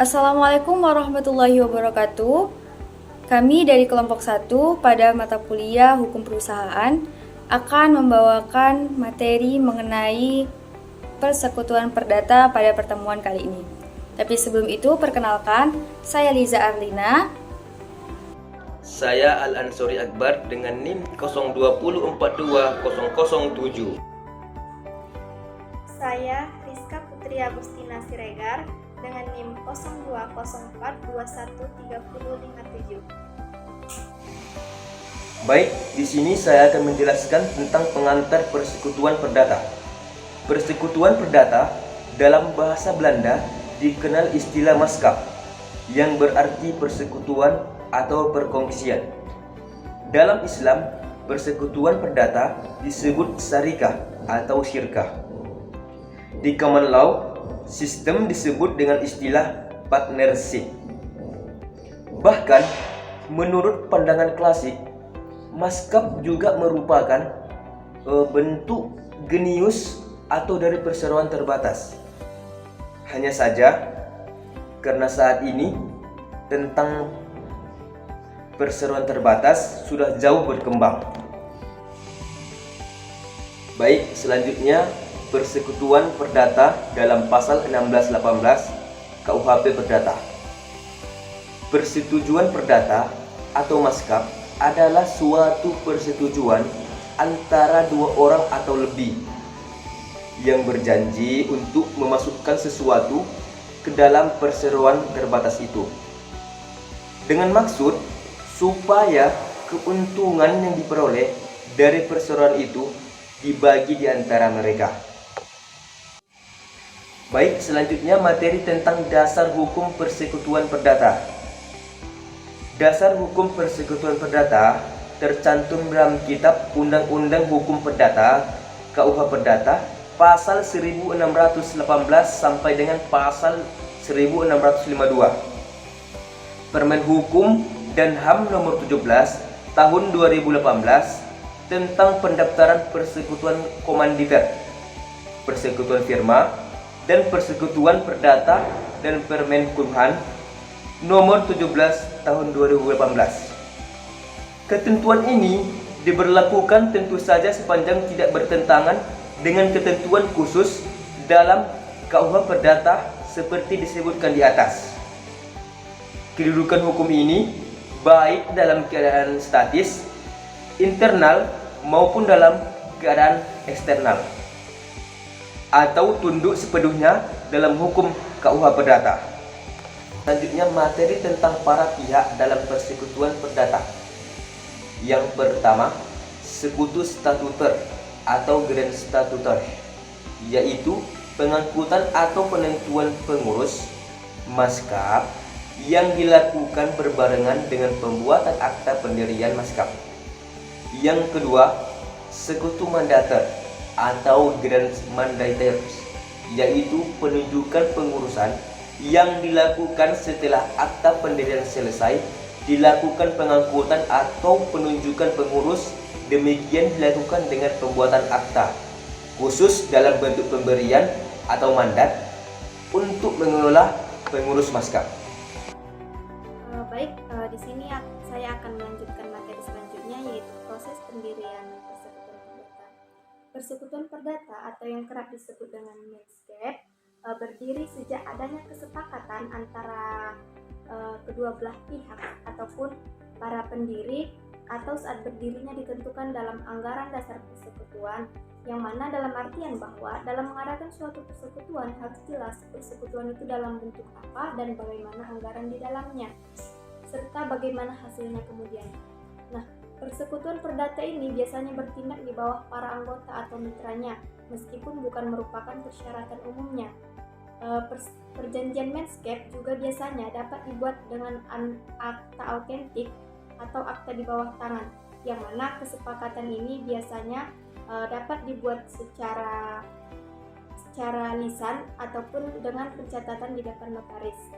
Assalamualaikum warahmatullahi wabarakatuh. Kami dari kelompok 1 pada mata kuliah Hukum Perusahaan akan membawakan materi mengenai persekutuan perdata pada pertemuan kali ini. Tapi sebelum itu, perkenalkan, saya Liza Arlina. Saya Al-Ansori Akbar dengan NIM 02042007. Saya Rizka Putri Agustina Siregar dengan NIM 0204213057. Baik, di sini saya akan menjelaskan tentang pengantar persekutuan perdata. Persekutuan perdata dalam bahasa Belanda dikenal istilah maskap, yang berarti persekutuan atau perkongsian. Dalam Islam, persekutuan perdata disebut syarikah atau syirkah. Di common law, sistem disebut dengan istilah partnership. Bahkan, menurut pandangan klasik, maskap juga merupakan bentuk genius atau dari perseroan terbatas. Hanya saja, karena saat ini tentang perseroan terbatas sudah jauh berkembang. Baik, selanjutnya persekutuan perdata dalam pasal 1618 KUHP Perdata. Persetujuan perdata atau maskap adalah suatu persetujuan antara dua orang atau lebih yang berjanji untuk memasukkan sesuatu ke dalam perseroan terbatas itu, dengan maksud supaya keuntungan yang diperoleh dari perseroan itu dibagi di antara mereka. Baik, selanjutnya materi tentang dasar hukum persekutuan perdata. Dasar hukum persekutuan perdata tercantum dalam kitab Undang-Undang Hukum Perdata KUH Perdata pasal 1618 sampai dengan pasal 1652. Permen Hukum dan HAM nomor 17 tahun 2018 tentang pendaftaran persekutuan komanditer, persekutuan firma, dan persekutuan perdata, dan Permen Kumhan nomor 17 tahun 2018. Ketentuan ini diberlakukan tentu saja sepanjang tidak bertentangan dengan ketentuan khusus dalam KUH Perdata seperti disebutkan di atas. Kedudukan hukum ini baik dalam keadaan statis, internal maupun dalam keadaan eksternal, atau tunduk sepenuhnya dalam hukum KUH Perdata. Selanjutnya materi tentang para pihak dalam persekutuan perdata. Yang pertama, sekutu statuter atau grand statutor, yaitu pengangkutan atau penentuan pengurus maskap yang dilakukan berbarengan dengan pembuatan akta pendirian maskap. Yang kedua, sekutu mandater atau grand mandators, yaitu penunjukan pengurusan yang dilakukan setelah akta pendirian selesai, dilakukan pengangkutan atau penunjukan pengurus. Demikian dilakukan dengan pembuatan akta khusus dalam bentuk pemberian atau mandat untuk mengelola pengurus maskap. Di sini saya akan melanjutkan materi selanjutnya, yaitu proses pendirian persekutuan perdata. Persekutuan perdata atau yang kerap disebut dengan maskap berdiri sejak adanya kesepakatan antara kedua belah pihak ataupun para pendiri, atau saat berdirinya ditentukan dalam anggaran dasar persekutuan, yang mana dalam artian bahwa dalam mengadakan suatu persekutuan harus jelas persekutuan itu dalam bentuk apa dan bagaimana anggaran di dalamnya, serta bagaimana hasilnya kemudian. Nah, persekutuan perdata ini biasanya bertindak di bawah para anggota atau mitranya, meskipun bukan merupakan persyaratan umumnya. Perjanjian maskap juga biasanya dapat dibuat dengan akta autentik atau akta di bawah tangan, yang mana kesepakatan ini biasanya dapat dibuat secara lisan ataupun dengan pencatatan di depan notaris.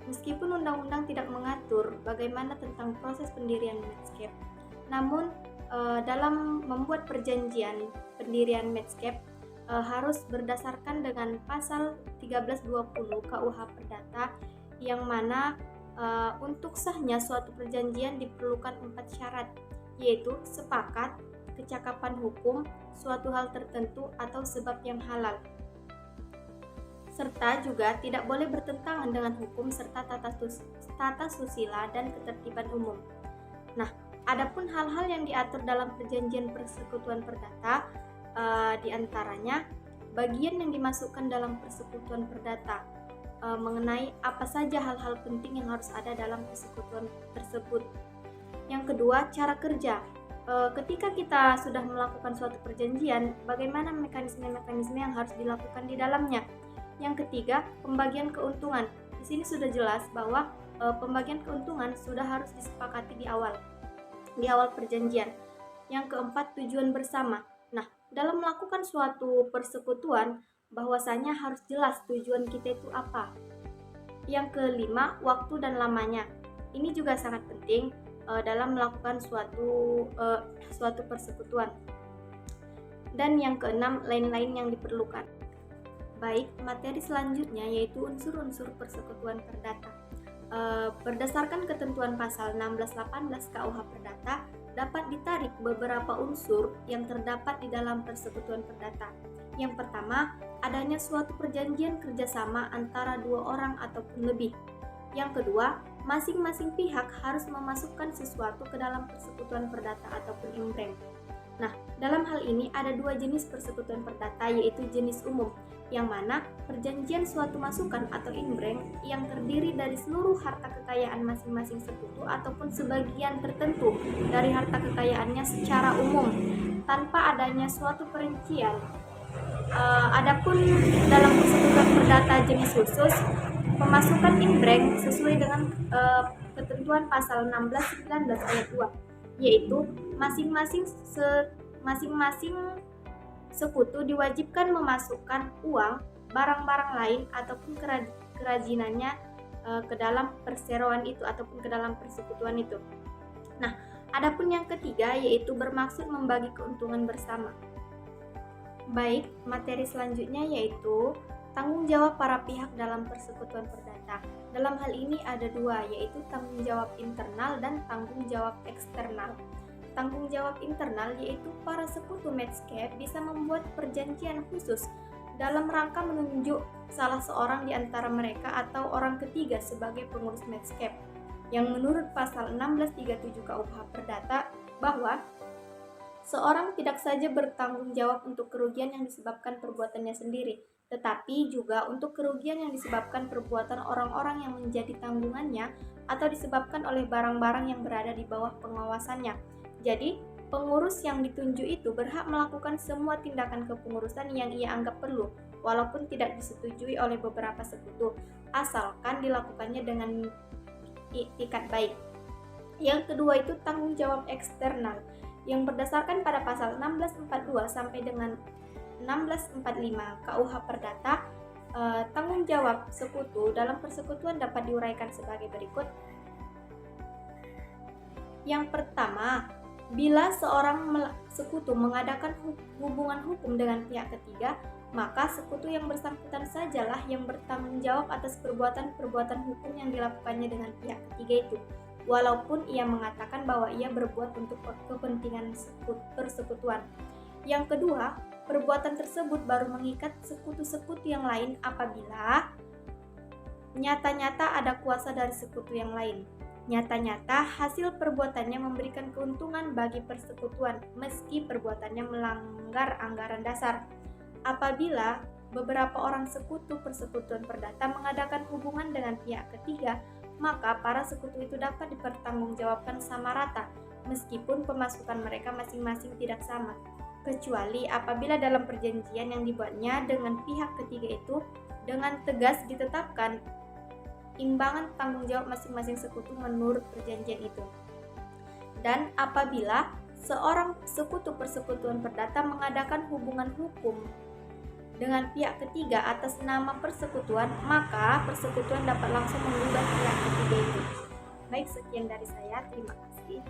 Meskipun undang-undang tidak mengatur bagaimana tentang proses pendirian maskap, namun dalam membuat perjanjian pendirian maskap harus berdasarkan dengan pasal 1320 KUH Perdata, yang mana untuk sahnya suatu perjanjian diperlukan 4 syarat, yaitu sepakat, kecakapan hukum, suatu hal tertentu, atau sebab yang halal. Serta juga tidak boleh bertentangan dengan hukum serta tata susila dan ketertiban umum. Nah, adapun hal-hal yang diatur dalam perjanjian persekutuan perdata, diantaranya bagian yang dimasukkan dalam persekutuan perdata, mengenai apa saja hal-hal penting yang harus ada dalam persekutuan tersebut. Yang kedua, cara kerja. Ketika kita sudah melakukan suatu perjanjian, bagaimana mekanisme-mekanisme yang harus dilakukan di dalamnya. Yang ketiga, pembagian keuntungan. Di sini sudah jelas bahwa pembagian keuntungan sudah harus disepakati di awal perjanjian. Yang keempat, tujuan bersama. Nah, dalam melakukan suatu persekutuan, bahwasanya harus jelas tujuan kita itu apa. Yang kelima, waktu dan lamanya. Ini juga sangat penting dalam melakukan suatu persekutuan. Dan yang keenam, lain-lain yang diperlukan. Baik, materi selanjutnya yaitu unsur-unsur persekutuan perdata. Berdasarkan ketentuan pasal 1618 KUH Perdata, dapat ditarik beberapa unsur yang terdapat di dalam persekutuan perdata. Yang pertama, adanya suatu perjanjian kerjasama antara 2 orang ataupun lebih. Yang kedua, masing-masing pihak harus memasukkan sesuatu ke dalam persekutuan perdata ataupun imbreng. Nah, dalam hal ini ada 2 jenis persekutuan perdata, yaitu jenis umum, yang mana perjanjian suatu masukan atau imbreng yang terdiri dari seluruh harta kekayaan masing-masing sekutu ataupun sebagian tertentu dari harta kekayaannya secara umum tanpa adanya suatu perincian. Adapun dalam persekutuan perdata jenis khusus, pemasukan imbreng sesuai dengan ketentuan pasal 1619 ayat 2, yaitu masing-masing sekutu diwajibkan memasukkan uang, barang-barang lain ataupun kerajinannya ke dalam perseroan itu ataupun ke dalam persekutuan itu. Nah, adapun yang ketiga yaitu bermaksud membagi keuntungan bersama. Baik, materi selanjutnya yaitu tanggung jawab para pihak dalam persekutuan perdata. Dalam hal ini ada 2, yaitu tanggung jawab internal dan tanggung jawab eksternal. Tanggung jawab internal yaitu para sekutu Matscape bisa membuat perjanjian khusus dalam rangka menunjuk salah seorang di antara mereka atau orang ketiga sebagai pengurus Matscape, yang menurut pasal 1637 KUH Perdata bahwa seorang tidak saja bertanggung jawab untuk kerugian yang disebabkan perbuatannya sendiri, tetapi juga untuk kerugian yang disebabkan perbuatan orang-orang yang menjadi tanggungannya atau disebabkan oleh barang-barang yang berada di bawah pengawasannya. Jadi, pengurus yang ditunjuk itu berhak melakukan semua tindakan kepengurusan yang ia anggap perlu, walaupun tidak disetujui oleh beberapa sekutu, asalkan dilakukannya dengan iktikat baik. Yang kedua itu tanggung jawab eksternal, yang berdasarkan pada pasal 1642 sampai dengan 1645 KUH Perdata, tanggung jawab sekutu dalam persekutuan dapat diuraikan sebagai berikut. Yang pertama, bila seorang sekutu mengadakan hubungan hukum dengan pihak ketiga, maka sekutu yang bersangkutan sajalah yang bertanggung jawab atas perbuatan-perbuatan hukum yang dilakukannya dengan pihak ketiga itu, walaupun ia mengatakan bahwa ia berbuat untuk kepentingan persekutuan. Yang kedua, perbuatan tersebut baru mengikat sekutu-sekutu yang lain apabila nyata-nyata ada kuasa dari sekutu yang lain. Nyata-nyata hasil perbuatannya memberikan keuntungan bagi persekutuan meski perbuatannya melanggar anggaran dasar. Apabila beberapa orang sekutu persekutuan perdata mengadakan hubungan dengan pihak ketiga, maka para sekutu itu dapat dipertanggungjawabkan sama rata meskipun pemasukan mereka masing-masing tidak sama, kecuali apabila dalam perjanjian yang dibuatnya dengan pihak ketiga itu dengan tegas ditetapkan imbangan tanggung jawab masing-masing sekutu menurut perjanjian itu. Dan apabila seorang sekutu persekutuan perdata mengadakan hubungan hukum dengan pihak ketiga atas nama persekutuan, maka persekutuan dapat langsung mengubah pihak ketiga itu. Baik, sekian dari saya. Terima kasih.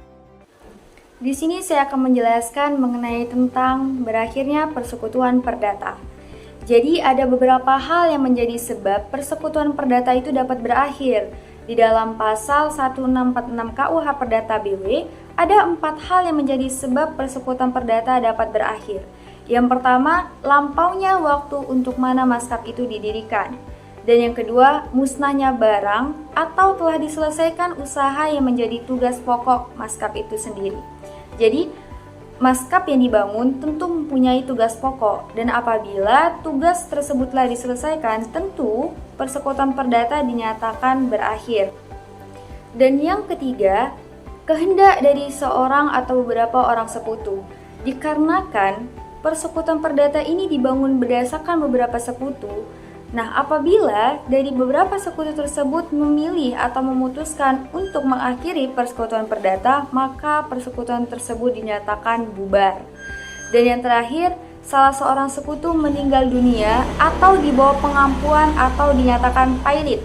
Di sini saya akan menjelaskan mengenai tentang berakhirnya persekutuan perdata. Jadi ada beberapa hal yang menjadi sebab persekutuan perdata itu dapat berakhir. Di dalam pasal 1646 KUH Perdata BW, ada 4 hal yang menjadi sebab persekutuan perdata dapat berakhir. Yang pertama, lampaunya waktu untuk mana maskap itu didirikan. Dan yang kedua, musnahnya barang atau telah diselesaikan usaha yang menjadi tugas pokok maskap itu sendiri. Jadi, maskap yang dibangun tentu mempunyai tugas pokok, dan apabila tugas tersebut telah diselesaikan, tentu persekutuan perdata dinyatakan berakhir. Dan yang ketiga, kehendak dari seorang atau beberapa orang sekutu. Dikarenakan persekutuan perdata ini dibangun berdasarkan beberapa sekutu, nah apabila dari beberapa sekutu tersebut memilih atau memutuskan untuk mengakhiri persekutuan perdata, maka persekutuan tersebut dinyatakan bubar. Dan yang terakhir, salah seorang sekutu meninggal dunia atau di bawah pengampuan atau dinyatakan pailit.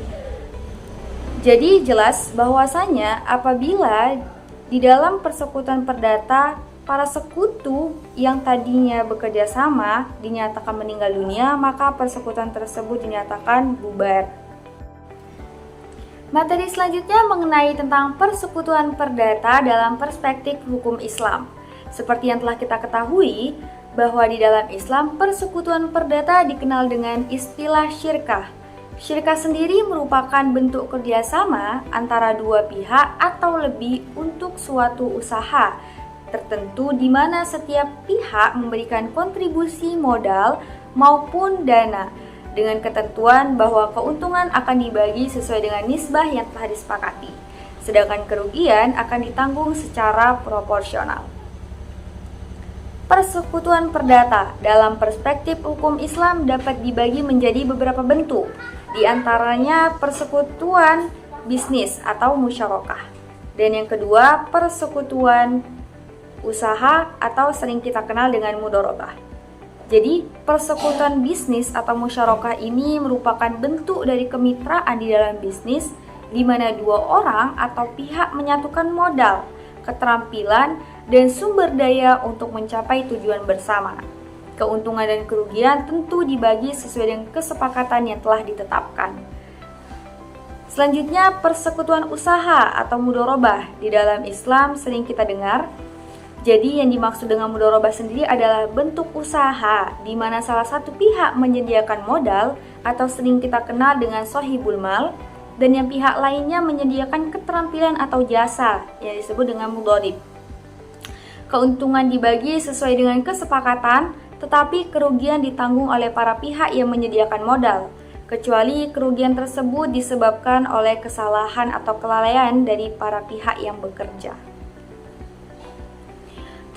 Jadi jelas bahwasanya apabila di dalam persekutuan perdata para sekutu yang tadinya bekerja sama dinyatakan meninggal dunia, maka persekutuan tersebut dinyatakan bubar. Materi selanjutnya mengenai tentang persekutuan perdata dalam perspektif hukum Islam. Seperti yang telah kita ketahui, bahwa di dalam Islam persekutuan perdata dikenal dengan istilah syirkah. Syirkah sendiri merupakan bentuk kerjasama antara dua pihak atau lebih untuk suatu usaha tertentu di mana setiap pihak memberikan kontribusi modal maupun dana dengan ketentuan bahwa keuntungan akan dibagi sesuai dengan nisbah yang telah disepakati, sedangkan kerugian akan ditanggung secara proporsional. Persekutuan perdata dalam perspektif hukum Islam dapat dibagi menjadi beberapa bentuk, di antaranya persekutuan bisnis atau musyarakah, dan yang kedua persekutuan usaha atau sering kita kenal dengan mudharabah. Jadi, persekutuan bisnis atau musyarakah ini merupakan bentuk dari kemitraan di dalam bisnis di mana dua orang atau pihak menyatukan modal, keterampilan, dan sumber daya untuk mencapai tujuan bersama. Keuntungan dan kerugian tentu dibagi sesuai dengan kesepakatan yang telah ditetapkan. Selanjutnya, persekutuan usaha atau mudharabah di dalam Islam sering kita dengar. Jadi yang dimaksud dengan mudharabah sendiri adalah bentuk usaha di mana salah satu pihak menyediakan modal atau sering kita kenal dengan sohibul mal, dan yang pihak lainnya menyediakan keterampilan atau jasa yang disebut dengan mudharib. Keuntungan dibagi sesuai dengan kesepakatan, tetapi kerugian ditanggung oleh para pihak yang menyediakan modal, kecuali kerugian tersebut disebabkan oleh kesalahan atau kelalaian dari para pihak yang bekerja.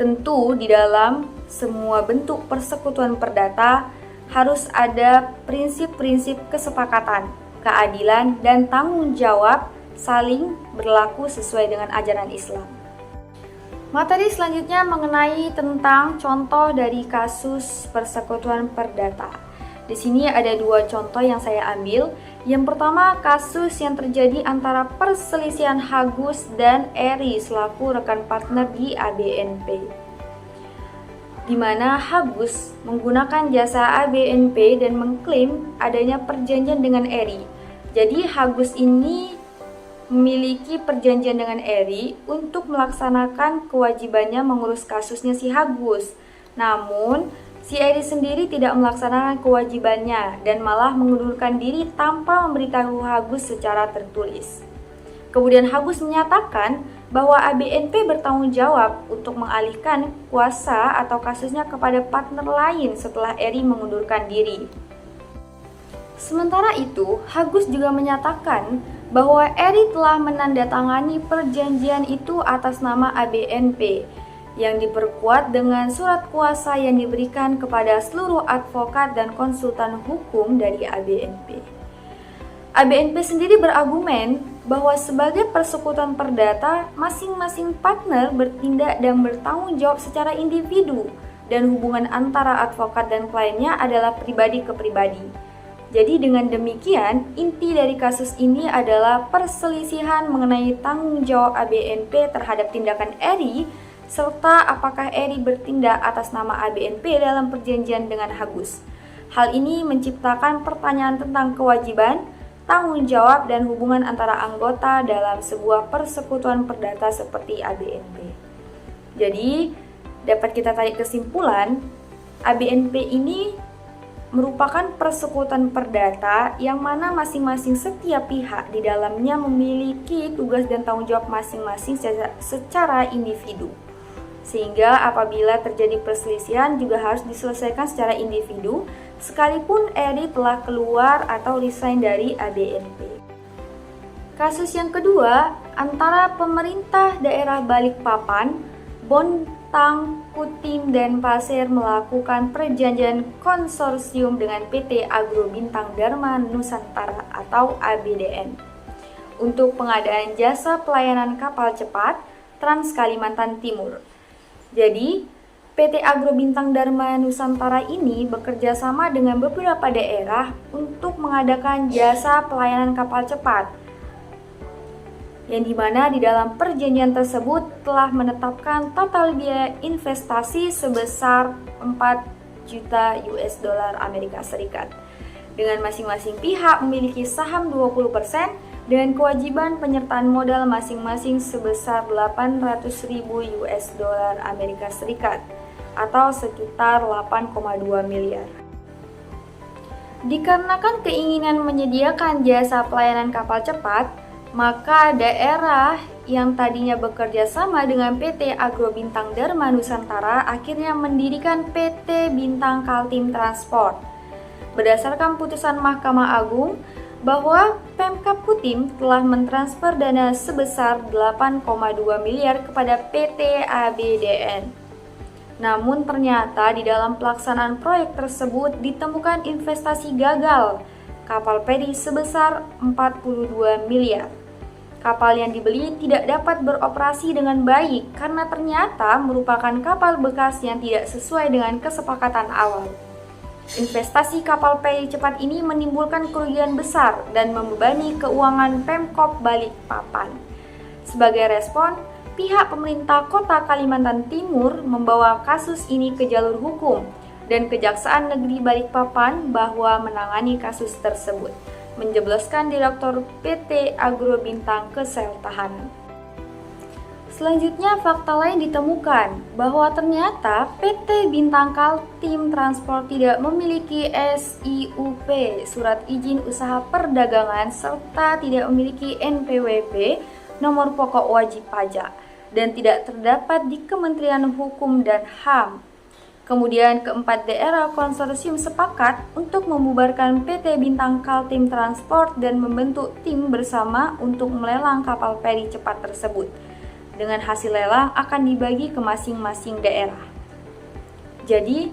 Tentu di dalam semua bentuk persekutuan perdata harus ada prinsip-prinsip kesepakatan, keadilan, dan tanggung jawab saling berlaku sesuai dengan ajaran Islam. Materi selanjutnya mengenai tentang contoh dari kasus persekutuan perdata. Di sini ada dua contoh yang saya ambil. Yang pertama, kasus yang terjadi antara perselisihan Hagus dan Eri selaku rekan partner di ABNP, di mana Hagus menggunakan jasa ABNP dan mengklaim adanya perjanjian dengan Eri. Jadi Hagus ini memiliki perjanjian dengan Eri untuk melaksanakan kewajibannya mengurus kasusnya si Hagus. Namun si Eri sendiri tidak melaksanakan kewajibannya dan malah mengundurkan diri tanpa memberitahu Hagus secara tertulis. Kemudian Hagus menyatakan bahwa ABNP bertanggung jawab untuk mengalihkan kuasa atau kasusnya kepada partner lain setelah Eri mengundurkan diri. Sementara itu, Hagus juga menyatakan bahwa Eri telah menandatangani perjanjian itu atas nama ABNP yang diperkuat dengan surat kuasa yang diberikan kepada seluruh advokat dan konsultan hukum dari ABNP. ABNP sendiri berargumen bahwa sebagai persekutuan perdata, masing-masing partner bertindak dan bertanggung jawab secara individu dan hubungan antara advokat dan kliennya adalah pribadi ke pribadi. Jadi dengan demikian, inti dari kasus ini adalah perselisihan mengenai tanggung jawab ABNP terhadap tindakan Eri serta apakah Eri bertindak atas nama ABNP dalam perjanjian dengan Agus. Hal ini menciptakan pertanyaan tentang kewajiban, tanggung jawab, dan hubungan antara anggota dalam sebuah persekutuan perdata seperti ABNP. Jadi, dapat kita tarik kesimpulan, ABNP ini merupakan persekutuan perdata yang mana masing-masing setiap pihak di dalamnya memiliki tugas dan tanggung jawab masing-masing secara individu. Sehingga apabila terjadi perselisihan juga harus diselesaikan secara individu, sekalipun Eri telah keluar atau resign dari ABNP. Kasus yang kedua, antara pemerintah daerah Balikpapan, Bontang, Kutim, dan Pasir melakukan perjanjian konsorsium dengan PT Agro Bintang Dharma Nusantara atau ABDN untuk pengadaan jasa pelayanan kapal cepat Trans Kalimantan Timur. Jadi, PT Agro Bintang Dharma Nusantara ini bekerja sama dengan beberapa daerah untuk mengadakan jasa pelayanan kapal cepat, yang dimana di dalam perjanjian tersebut telah menetapkan total biaya investasi sebesar 4 juta US dollar Amerika Serikat. Dengan masing-masing pihak memiliki saham 20% dengan kewajiban penyertaan modal masing-masing sebesar 800.000 US dollar Amerika Serikat atau sekitar 8,2 miliar. Dikarenakan keinginan menyediakan jasa pelayanan kapal cepat, maka daerah yang tadinya bekerja sama dengan PT Agro Bintang Dharma Nusantara akhirnya mendirikan PT Bintang Kaltim Transport. Berdasarkan putusan Mahkamah Agung bahwa Pemkab Kutim telah mentransfer dana sebesar 8,2 miliar kepada PT ABDN. Namun ternyata di dalam pelaksanaan proyek tersebut ditemukan investasi gagal kapal feri sebesar 42 miliar. Kapal yang dibeli tidak dapat beroperasi dengan baik karena ternyata merupakan kapal bekas yang tidak sesuai dengan kesepakatan awal. Investasi kapal feri cepat ini menimbulkan kerugian besar dan membebani keuangan Pemkop Balikpapan. Sebagai respon, pihak pemerintah Kota Kalimantan Timur membawa kasus ini ke jalur hukum dan Kejaksaan Negeri Balikpapan bahwa menangani kasus tersebut, menjebloskan Direktur PT Agro Bintang ke sel tahanan. Selanjutnya, fakta lain ditemukan bahwa ternyata PT Bintang Kaltim Transport tidak memiliki SIUP, Surat Izin Usaha Perdagangan, serta tidak memiliki NPWP, Nomor Pokok Wajib Pajak, dan tidak terdapat di Kementerian Hukum dan HAM. Kemudian keempat daerah konsorsium sepakat untuk membubarkan PT Bintang Kaltim Transport dan membentuk tim bersama untuk melelang kapal feri cepat tersebut. Dengan hasil lelang akan dibagi ke masing-masing daerah. Jadi,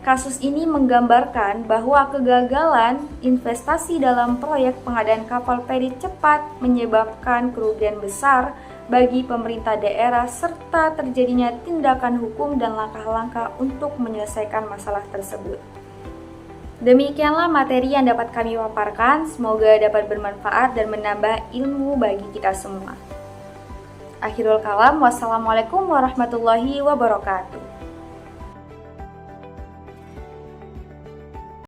kasus ini menggambarkan bahwa kegagalan investasi dalam proyek pengadaan kapal feri cepat menyebabkan kerugian besar bagi pemerintah daerah serta terjadinya tindakan hukum dan langkah-langkah untuk menyelesaikan masalah tersebut. Demikianlah materi yang dapat kami paparkan, semoga dapat bermanfaat dan menambah ilmu bagi kita semua. Akhirul kalam, wassalamualaikum warahmatullahi wabarakatuh.